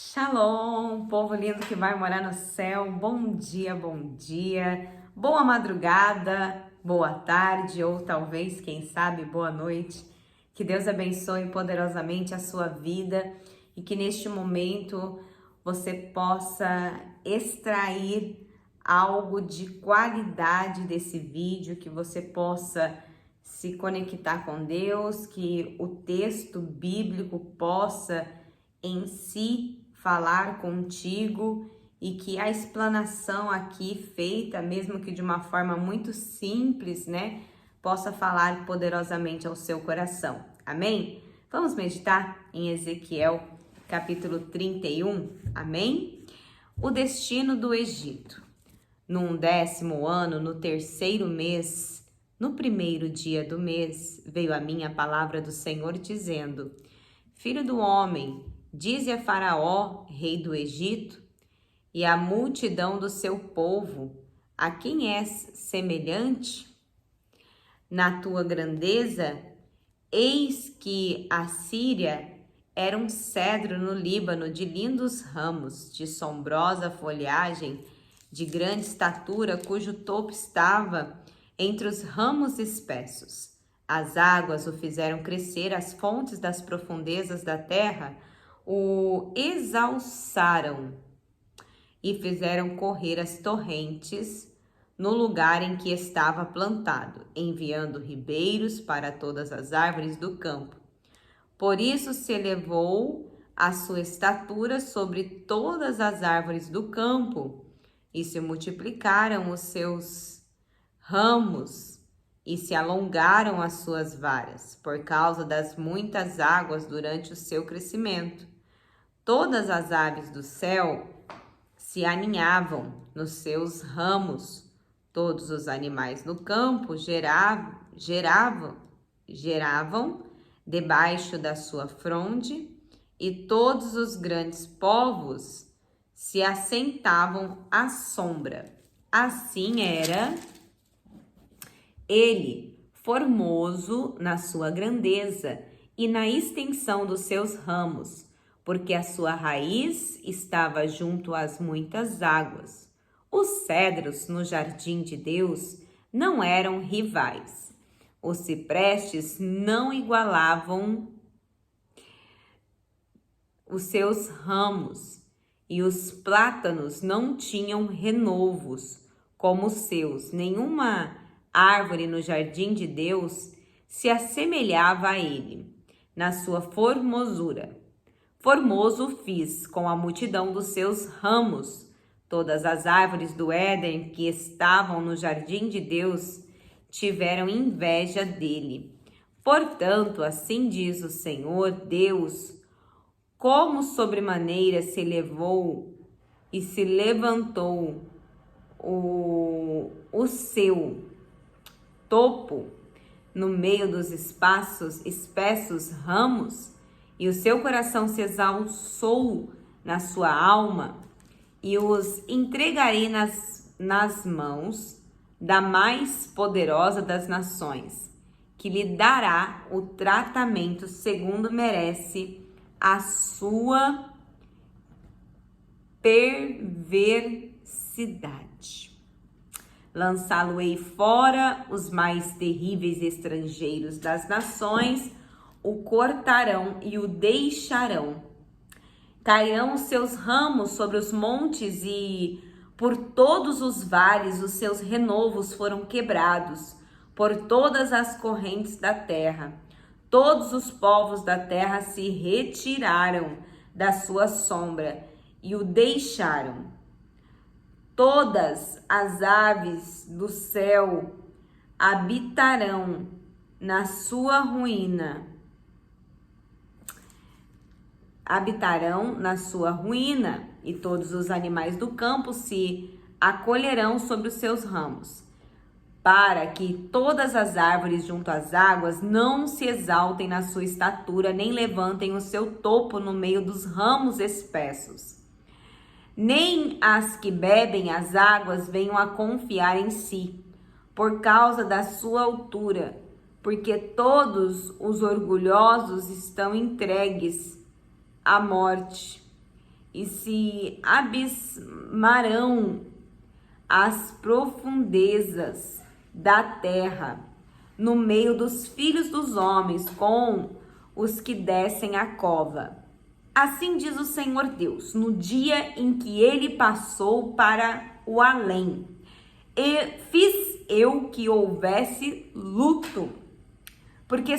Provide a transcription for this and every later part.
Shalom, povo lindo que vai morar no céu. Bom dia, bom dia. Boa madrugada, boa tarde ou talvez, quem sabe, boa noite. Que Deus abençoe poderosamente a sua vida e que neste momento você possa extrair algo de qualidade desse vídeo, que você possa se conectar com Deus, que o texto bíblico possa em si falar contigo e que a explanação aqui feita, mesmo que de uma forma muito simples, né, possa falar poderosamente ao seu coração. Amém? Vamos meditar em Ezequiel, capítulo 31. Amém? O destino do Egito. No 10º ano, no 3º mês, no 1º dia do mês, veio a mim a palavra do Senhor dizendo: Filho do homem, dize a Faraó, rei do Egito, e à multidão do seu povo: a quem és semelhante? Na tua grandeza, eis que a Síria era um cedro no Líbano de lindos ramos, de sombrosa folhagem, de grande estatura, cujo topo estava entre os ramos espessos. As águas o fizeram crescer, as fontes das profundezas da terra o exalçaram e fizeram correr as torrentes no lugar em que estava plantado, enviando ribeiros para todas as árvores do campo. Por isso se elevou a sua estatura sobre todas as árvores do campo, e se multiplicaram os seus ramos, e se alongaram as suas varas, por causa das muitas águas durante o seu crescimento. Todas as aves do céu se aninhavam nos seus ramos, todos os animais no campo geravam debaixo da sua fronde, e todos os grandes povos se assentavam à sombra. Assim era ele, formoso na sua grandeza e na extensão dos seus ramos, porque a sua raiz estava junto às muitas águas. Os cedros no jardim de Deus não eram rivais. Os ciprestes não igualavam os seus ramos, e os plátanos não tinham renovos como os seus. Nenhuma árvore no jardim de Deus se assemelhava a ele, na sua formosura. Formoso fiz com a multidão dos seus ramos. Todas as árvores do Éden que estavam no jardim de Deus tiveram inveja dele. Portanto, assim diz o Senhor Deus: como sobremaneira se elevou e se levantou o seu topo no meio dos espessos ramos, e o seu coração se exalçou na sua alma, e os entregarei nas mãos da mais poderosa das nações, que lhe dará o tratamento segundo merece a sua perversidade. Lançá-lo-ei fora, os mais terríveis estrangeiros das nações o cortarão e o deixarão. Cairão os seus ramos sobre os montes, e por todos os vales os seus renovos foram quebrados, por todas as correntes da terra. Todos os povos da terra se retiraram da sua sombra e o deixaram. Todas as aves do céu habitarão na sua ruína. E todos os animais do campo se acolherão sobre os seus ramos, para que todas as árvores junto às águas não se exaltem na sua estatura, nem levantem o seu topo no meio dos ramos espessos. Nem as que bebem as águas venham a confiar em si, por causa da sua altura, porque todos os orgulhosos estão entregues à morte, e se abismarão as profundezas da terra, no meio dos filhos dos homens, com os que descem a cova. Assim diz o Senhor Deus, no dia em que ele passou para o além, e fiz eu que houvesse luto, porque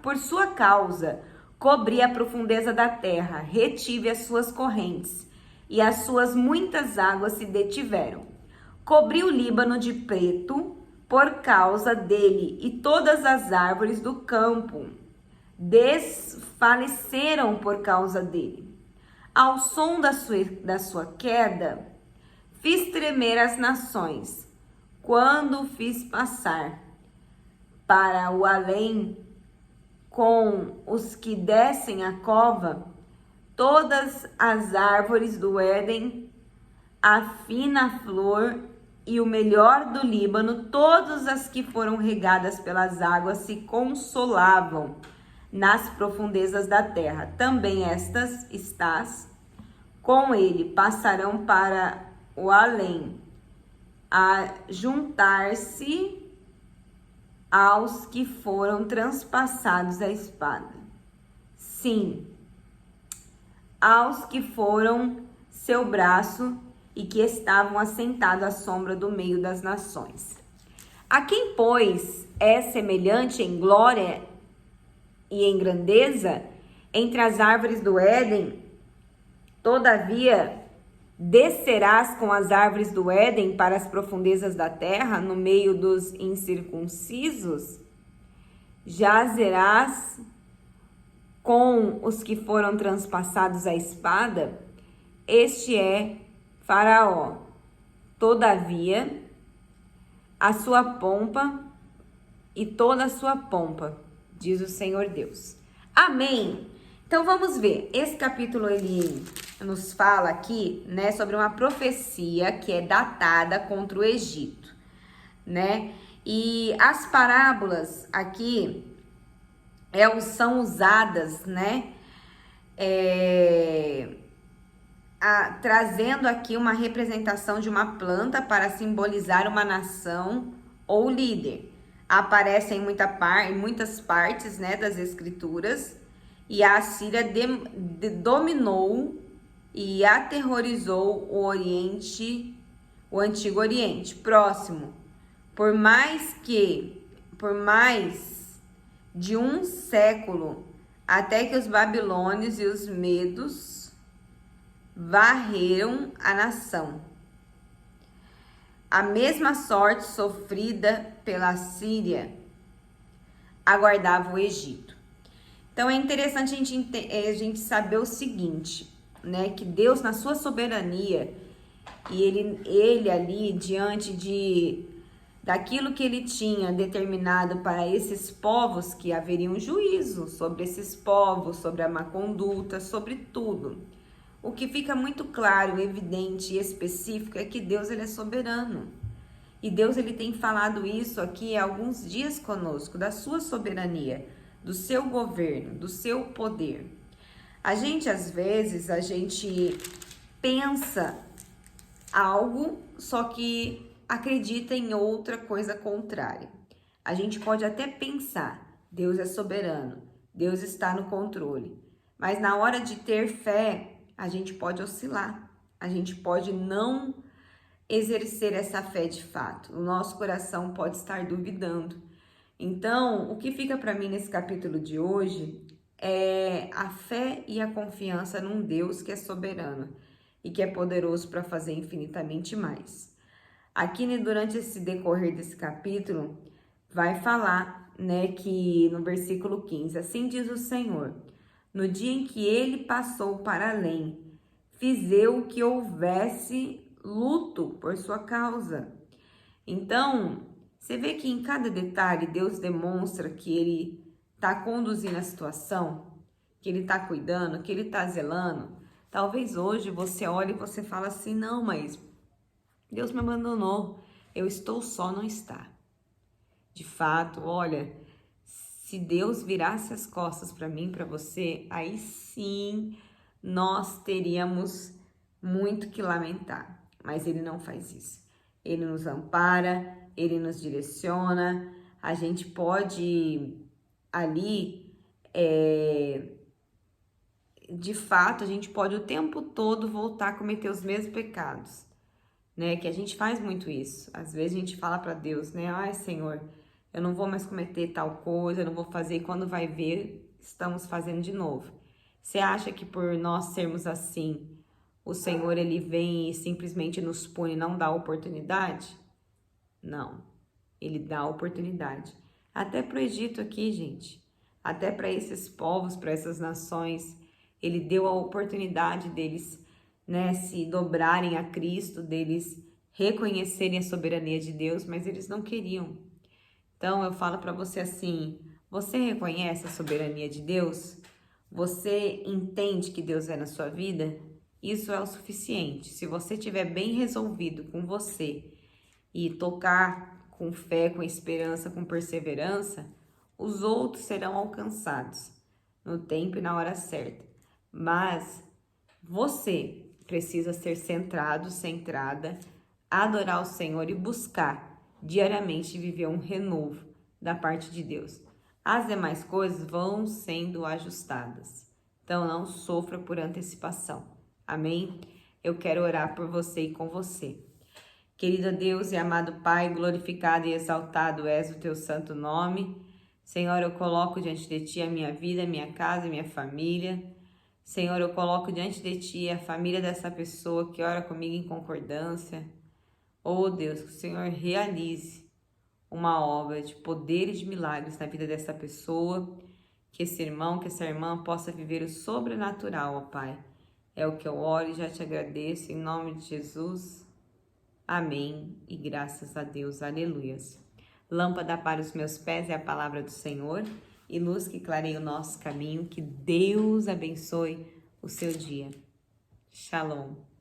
por sua causa cobri a profundeza da terra, retive as suas correntes, e as suas muitas águas se detiveram. Cobri o Líbano de preto por causa dele, e todas as árvores do campo desfaleceram por causa dele. Ao som da sua queda, fiz tremer as nações, quando fiz passar para o além com os que descem a cova, todas as árvores do Éden, a fina flor e o melhor do Líbano, todas as que foram regadas pelas águas se consolavam nas profundezas da terra. Também estas estás com ele, passarão para o além, a juntar-se aos que foram transpassados a espada. Sim, aos que foram seu braço e que estavam assentados à sombra do meio das nações. A quem, pois, é semelhante em glória e em grandeza entre as árvores do Éden, todavia descerás com as árvores do Éden para as profundezas da terra, no meio dos incircuncisos, jazerás com os que foram transpassados a espada. Este é Faraó, todavia, a sua pompa e toda a sua pompa, diz o Senhor Deus. Amém. Então vamos ver, esse capítulo ele nos fala aqui, né, sobre uma profecia que é datada contra o Egito, né? E as parábolas aqui são usadas, né, trazendo aqui uma representação de uma planta para simbolizar uma nação ou líder. Aparece em muitas partes, né, das escrituras, e a Assíria dominou e aterrorizou o Antigo Oriente Próximo, por mais de um século, até que os babilônios e os medos varreram a nação. A mesma sorte sofrida pela Síria aguardava o Egito. Então é interessante a gente saber o seguinte, né, que Deus, na sua soberania, e ele ali diante daquilo que ele tinha determinado para esses povos, que haveria um juízo sobre esses povos, sobre a má conduta, sobre tudo. O que fica muito claro, evidente e específico é que Deus ele é soberano. E Deus ele tem falado isso aqui há alguns dias conosco, da sua soberania, do seu governo, do seu poder. Às vezes, a gente pensa algo, só que acredita em outra coisa contrária. A gente pode até pensar, Deus é soberano, Deus está no controle. Mas na hora de ter fé, a gente pode oscilar, a gente pode não exercer essa fé de fato. O nosso coração pode estar duvidando. Então, o que fica para mim nesse capítulo de hoje é a fé e a confiança num Deus que é soberano e que é poderoso para fazer infinitamente mais. Aqui, né, durante esse decorrer desse capítulo, vai falar, né, que no versículo 15, assim diz o Senhor, no dia em que ele passou para além, fiz eu que houvesse luto por sua causa. Então, você vê que em cada detalhe Deus demonstra que ele está conduzindo a situação, que ele está cuidando, que ele está zelando. Talvez hoje você olhe e você fala assim, não, mas Deus me abandonou, eu estou só, não está. De fato, olha, se Deus virasse as costas para mim, para você, aí sim nós teríamos muito que lamentar. Mas Ele não faz isso. Ele nos ampara, Ele nos direciona. A gente pode ali, de fato, a gente pode o tempo todo voltar a cometer os mesmos pecados, né? Que a gente faz muito isso. Às vezes a gente fala para Deus, né? Ai, Senhor, eu não vou mais cometer tal coisa, eu não vou fazer. E quando vai ver, estamos fazendo de novo. Você acha que por nós sermos assim, o Senhor, Ele vem e simplesmente nos pune e não dá oportunidade? Não. Ele dá oportunidade. Até para o Egito aqui, gente. Até para esses povos, para essas nações. Ele deu a oportunidade deles, né, se dobrarem a Cristo, deles reconhecerem a soberania de Deus, mas eles não queriam. Então eu falo para você assim, você reconhece a soberania de Deus? Você entende que Deus é na sua vida? Isso é o suficiente. Se você estiver bem resolvido com você e tocar com fé, com esperança, com perseverança, os outros serão alcançados no tempo e na hora certa. Mas você precisa ser centrado, centrada, adorar o Senhor e buscar diariamente viver um renovo da parte de Deus. As demais coisas vão sendo ajustadas. Então não sofra por antecipação. Amém? Eu quero orar por você e com você. Querido Deus e amado Pai, glorificado e exaltado és o teu santo nome. Senhor, eu coloco diante de ti a minha vida, a minha casa, a minha família. Senhor, eu coloco diante de ti a família dessa pessoa que ora comigo em concordância. Oh Deus, que o Senhor realize uma obra de poder e de milagres na vida dessa pessoa. Que esse irmão, que essa irmã possa viver o sobrenatural, ó Pai. É o que eu oro e já te agradeço em nome de Jesus. Amém e graças a Deus. Aleluias. Lâmpada para os meus pés é a palavra do Senhor e luz que clareia o nosso caminho. Que Deus abençoe o seu dia. Shalom.